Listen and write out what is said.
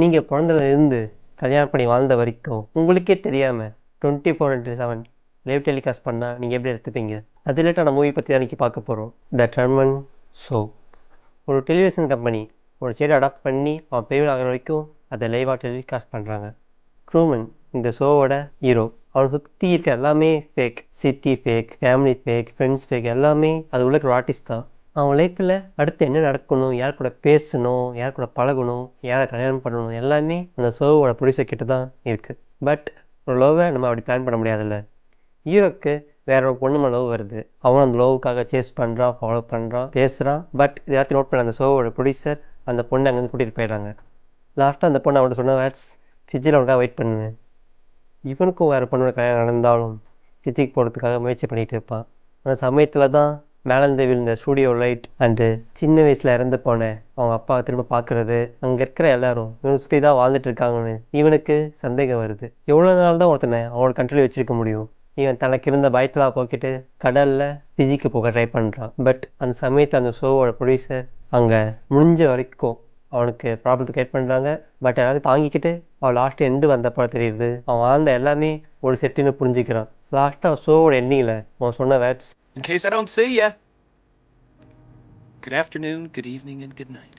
நீங்கள் பிறந்ததுலேருந்து கல்யாணம் பண்ணி வாழ்ந்த வரைக்கும் உங்களுக்கே தெரியாமல் 24/7 லைவ் டெலிகாஸ்ட் பண்ணால் நீங்கள் எப்படி எடுத்துப்பீங்க? அது ரிலேட்டான மூவி பற்றி தான் இன்றைக்கி பார்க்க போகிறோம். த ட்ரூமன் ஷோ. ஒரு டெலிவிஷன் கம்பெனி ஒரு ஸ்டேட்டை அடாப்ட் பண்ணி அவன் பெரிய ஆகிற வரைக்கும் அதை லைவாக டெலிகாஸ்ட் பண்ணுறாங்க. ட்ரூமன் இந்த ஷோவோட ஹீரோ. அவனை சுற்றி இருக்க எல்லாமே fake. City fake, family fake, friends fake, எல்லாமே அது உள்ள ஒரு ஆர்டிஸ்ட் தான். அவன் லைஃப்பில் அடுத்து என்ன நடக்கணும், யார் கூட பேசணும், யார் கூட பழகணும், யாரை கல்யாணம் பண்ணணும், எல்லாமே அந்த ஷோவோட ப்ரொடியூசர் கிட்ட தான் இருக்குது. பட் ஒரு லவ்வை நம்ம அப்படி பிளான் பண்ண முடியாதுல்ல. ஹீரோக்கு வேற ஒரு பொண்ணு மேலே லவ் வருது. அவன் அந்த லவ்வுக்காக சேஸ் பண்ணுறான், ஃபாலோ பண்ணுறான், பேசுகிறான். பட் எல்லாத்தையும் நோட் பண்ண அந்த ஷோவோட ப்ரொடியூசர் அந்த பொண்ணை அங்கேருந்து கூட்டிகிட்டு போயிடுறாங்க. லாஸ்ட்டாக அந்த பொண்ணை அவன்கிட்ட சொன்ன வேர்ட்ஸ், ஃப்ரிட்ஜில் அவனுக்காக வெயிட் பண்ணுவேன். இவனுக்கும் வேறு பொண்ணோட கல்யாணம் நடந்தாலும் ஃப்ரிட்ஜுக்கு போகிறதுக்காக முயற்சி பண்ணிகிட்டு இருப்பான். அந்த சமயத்தில் தான் மேலேருந்து விழுந்த ஸ்டூடியோ லைட் அண்டு சின்ன வயசில் இறந்து போன அவங்க அப்பாவை திரும்ப பார்க்குறது, அங்கே இருக்கிற எல்லாரும் இவனை சுற்றி தான் வாழ்ந்துட்டு இருக்காங்கன்னு இவனுக்கு சந்தேகம் வருது. எவ்வளோ நாள் தான் ஒருத்தனை அவனோட கண்ட்ரோல் வச்சுருக்க முடியும்? இவன் தனக்கு இருந்த பயத்தெல்லாம் போக்கிட்டு கடலில் ஃபிஜிக்கு போக ட்ரை பண்ணுறான். பட் அந்த சமயத்தில் அந்த ஷோவோட ப்ரொடியூசர் அங்கே முடிஞ்ச வரைக்கும் அவனுக்கு ப்ராப்ளத்தை கிரியேட் பண்ணுறாங்க. பட் எல்லாரும் தாங்கிக்கிட்டு அவன் லாஸ்ட்டு எண்டு வந்தப்போ தெரியுது அவன் வாழ்ந்த எல்லாமே ஒரு செட்டுன்னு புரிஞ்சுக்கிறான். லாஸ்ட்டாக ஷோவோட எண்டிங்கில் அவன் சொன்ன words, In case I don't see ya, good afternoon, good evening, and good night.